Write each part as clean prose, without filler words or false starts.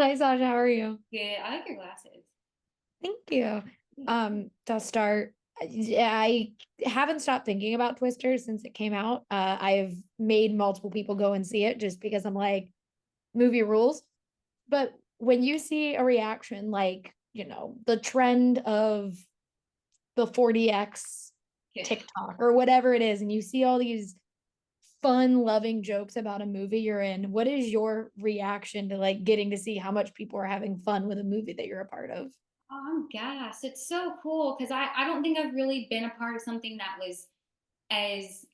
Hi Sasha, how are you? Good. I like your glasses. Thank you. Thanks. To start, I haven't stopped thinking about Twister since it came out. I've made multiple people go and see it just because I'm like, movie rules. But when you see a reaction like, the trend of the 40X Yeah. TikTok or whatever it is, and you see all these fun, loving jokes about a movie you're in, what is your reaction to like getting to see how much people are having fun with a movie that you're a part of? Oh, I'm gassed. It's so cool because I don't think I've really been a part of something that was as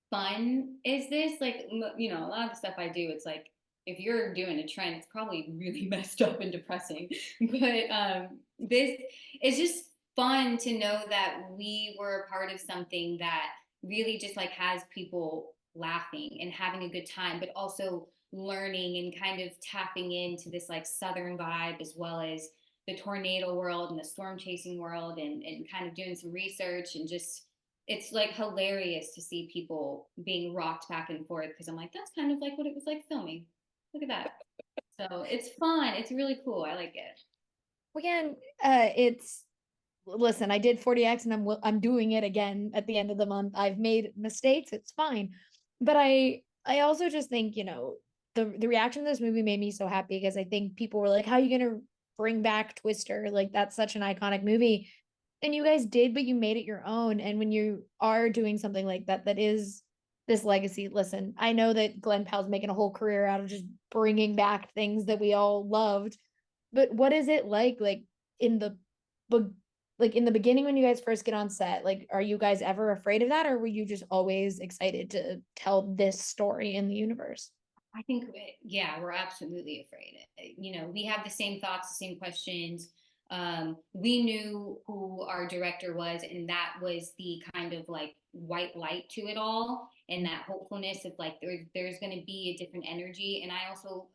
fun as this. Like, a lot of the stuff I do, it's like if you're doing a trend, it's probably really messed up and depressing. But this it's just fun to know that we were a part of something that really just like has people laughing and having a good time, but also learning and kind of tapping into this like southern vibe as well as the tornado world and the storm chasing world and kind of doing some research and just it's like hilarious to see people being rocked back and forth because I'm like, that's kind of like what it was like filming. Look at that. So it's fun. It's really cool. I like it. Again, it's listen, I did 40X and I'm doing it again at the end of the month. I've made mistakes, it's fine. But I also just think, the reaction to this movie made me so happy because I think people were like, how are you gonna bring back Twister? Like that's such an iconic movie. And you guys did, but you made it your own. And when you are doing something like that, that is this legacy. Listen, I know that Glenn Powell's making a whole career out of just bringing back things that we all loved, but what is it like in the but like in the beginning when you guys first get on set, like are you guys ever afraid of that or were you just always excited to tell this story in the universe? I think, yeah, we're absolutely afraid. We have the same thoughts, the same questions. We knew who our director was, and that was the kind of like white light to it all, and that hopefulness of like there's going to be a different energy. And I also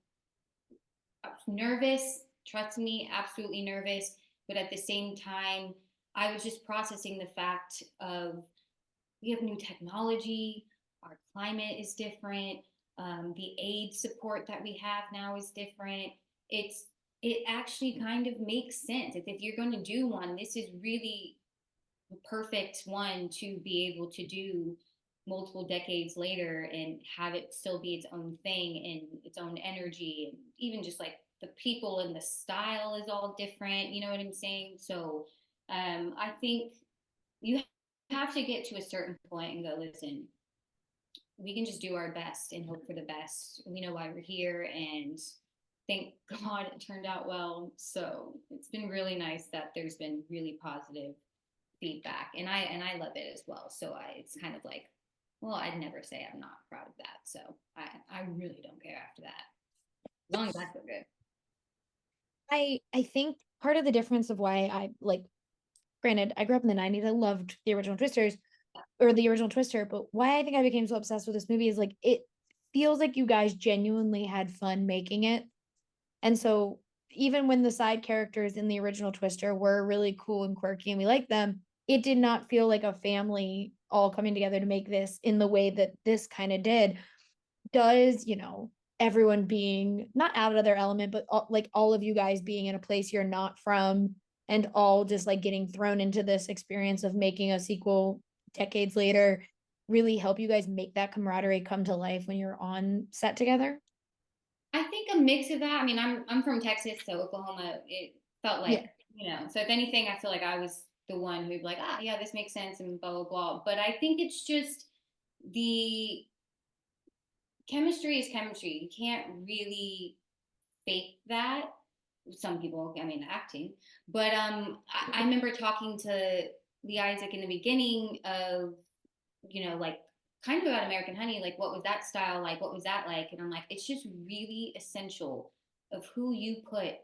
nervous, trust me, absolutely nervous. But at the same time, I was just processing the fact of we have new technology, our climate is different, the aid support that we have now is different. It actually kind of makes sense. If you're going to do one, this is really the perfect one to be able to do multiple decades later and have it still be its own thing and its own energy and even just like the people and the style is all different, you know what I'm saying? So I think you have to get to a certain point and go, listen, we can just do our best and hope for the best. We know why we're here, and thank God it turned out well. So it's been really nice that there's been really positive feedback, and I love it as well. So it's kind of like, well, I'd never say I'm not proud of that. So I really don't care after that, as long as I feel good. I think part of the difference of why I like, granted, I grew up in the 90s. I loved the original Twisters or the original Twister, but why I think I became so obsessed with this movie is like it feels like you guys genuinely had fun making it. And so even when the side characters in the original Twister were really cool and quirky and we liked them, it did not feel like a family all coming together to make this in the way that this kind of did. Does, everyone being not out of their element, but like all of you guys being in a place you're not from and all just like getting thrown into this experience of making a sequel decades later really help you guys make that camaraderie come to life when you're on set together? I think a mix of that. I mean, I'm from Texas, so Oklahoma. It felt Yeah. like So if anything, I feel like I was the one who'd be like, ah, yeah, this makes sense, and blah blah blah. But I think it's just the chemistry is chemistry. You can't really fake that. Some people, I mean, acting. But I remember talking to the Isaac in the beginning of, like kind of about American Honey, like what was that style like? What was that like? And I'm like, it's just really essential of who you put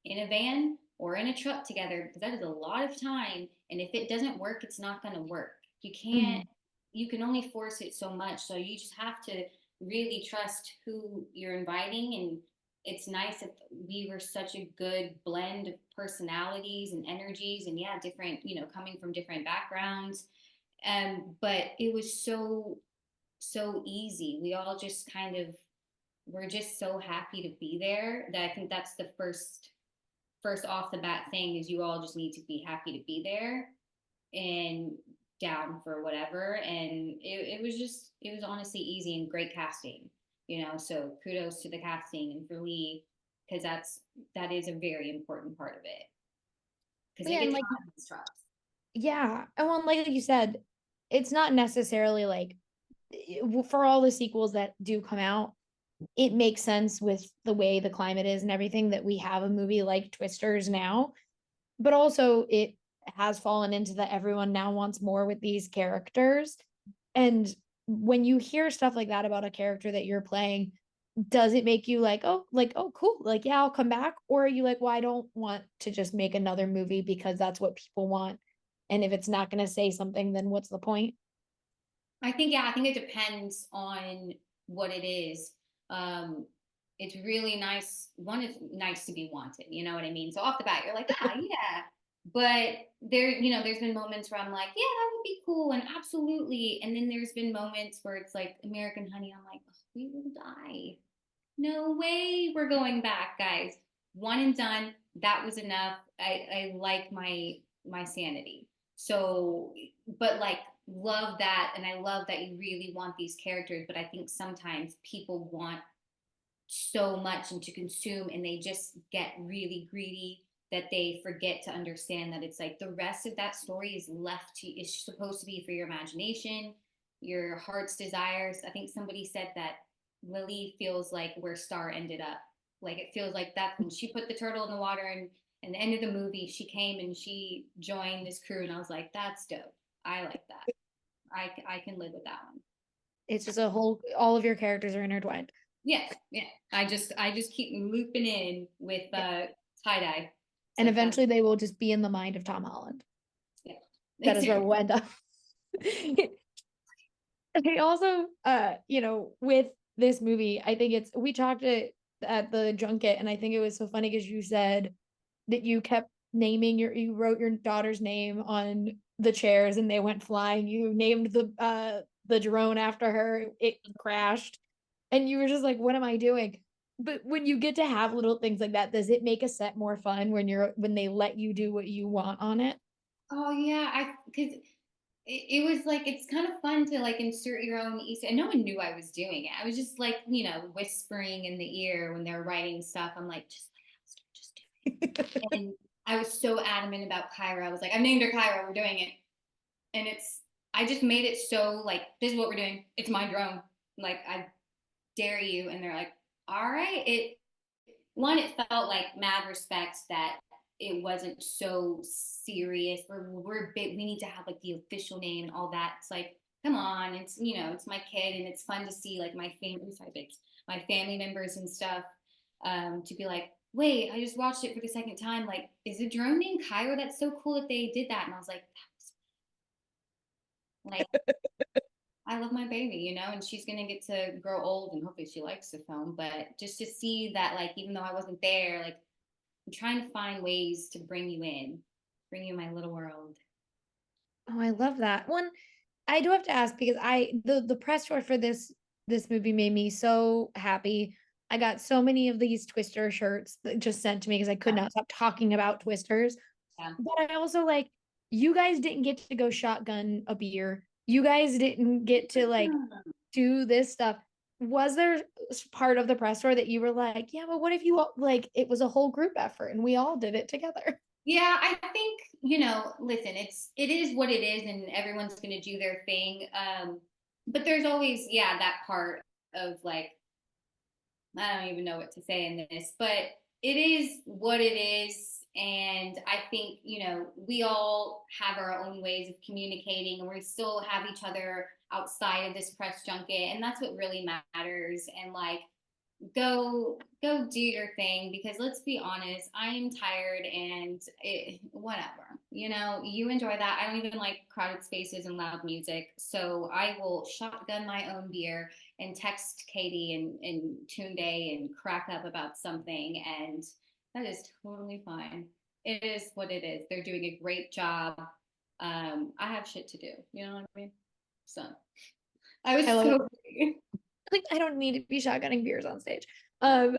in a van or in a truck together because that is a lot of time. And if it doesn't work, it's not going to work. Mhm. You can only force it so much. So you just have to really trust who you're inviting. And it's nice that we were such a good blend of personalities and energies and yeah, different, coming from different backgrounds. But it was so easy. We all just kind of we're just so happy to be there that I think that's the first off the bat thing is you all just need to be happy to be there and down for whatever. And it was honestly easy and great casting, so kudos to the casting and for Lee, because that is a very important part of it, because it Yeah, and gets like, hot in these trucks. yeah, and well, like you said, it's not necessarily like for all the sequels that do come out, it makes sense with the way the climate is and everything that we have a movie like Twisters now, but also it has fallen into that everyone now wants more with these characters. And when you hear stuff like that about a character that you're playing, does it make you like, oh, cool, like, yeah, I'll come back? Or are you like, well, I don't want to just make another movie because that's what people want. And if it's not going to say something, then what's the point? I think it depends on what it is. Um, it's really nice. One, it's nice to be wanted. You know what I mean? So off the bat, you're like, ah, yeah. But there's been moments where I'm like, yeah, that would be cool and absolutely. And then there's been moments where it's like American Honey. I'm like, oh, we will die. No way, we're going back, guys. One and done. That was enough. I like my sanity. So, but like love that, and I love that you really want these characters. But I think sometimes people want so much and to consume, and they just get really greedy that they forget to understand that it's like the rest of that story is left to is supposed to be for your imagination, your heart's desires. I think somebody said that Lily feels like where Star ended up. Like it feels like that when she put the turtle in the water, and the end of the movie, she came and she joined this crew, and I was like, that's dope. I like that. I can live with that one. It's just a whole, all of your characters are intertwined. Yeah, yeah. I just keep looping in with Yeah. tie dye. It's And like that. eventually they will just be in the mind of Tom Holland. Yeah, That is where exactly. we'll end up. I also, with this movie, I think we talked it at the junket, and I think it was so funny because you said that you kept you wrote your daughter's name on the chairs and they went flying. You named the drone after her, it crashed, and you were just like, what am I doing? But when you get to have little things like that, does it make a set more fun when they let you do what you want on it? Oh yeah, I because it was like it's kind of fun to like insert your own Easter. And no one knew I was doing it. I was just like whispering in the ear when they're writing stuff. I'm like, just do it. And I was so adamant about Kyra. I was like, I've named her Kyra. We're doing it. And I just made it so like this is what we're doing. It's my drone. Like I dare you. And they're like, all right. It felt like mad respect that it wasn't so serious. We're big. We need to have like the official name and all that. It's like, come on, it's my kid, and it's fun to see like my family members and stuff. To be like, wait, I just watched it for the second time. Like, is a drone named Cairo? That's so cool that they did that. And I was like, like I love my baby, and she's gonna get to grow old and hopefully she likes the film. But just to see that, like, even though I wasn't there, like I'm trying to find ways to bring you in, bring you in my little world. Oh, I love that one. I do have to ask because the press tour for this movie made me so happy. I got so many of these Twister shirts that just sent to me because I could Yeah. not stop talking about Twisters. Yeah. But I also like, you guys didn't get to go shotgun a beer. You guys didn't get to like do this stuff. Was there part of the press tour that you were like, yeah, but what if you all, like, it was a whole group effort and we all did it together? Yeah, I think, listen, it is what it is and everyone's gonna do their thing. But there's always, yeah, that part of like, I don't even know what to say in this, but it is what it is. And I think, we all have our own ways of communicating and we still have each other outside of this press junket. And that's what really matters. And like, go do your thing, because let's be honest, I am tired and whatever, you enjoy that. I don't even like crowded spaces and loud music, so I will shotgun my own beer and text Katie and Tunde and crack up about something, and that is totally fine. It is what it is. They're doing a great job. I have shit to do, you know what I mean? So I was I love so it. free. Like, I don't need to be shotgunning beers on stage. Um,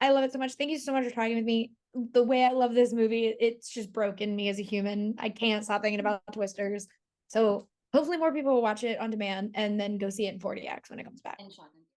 I love it so much. Thank you so much for talking with me. The way I love this movie, it's just broken me as a human. I can't stop thinking about Twisters. So hopefully more people will watch it on demand and then go see it in 40X when it comes back. And shotgun.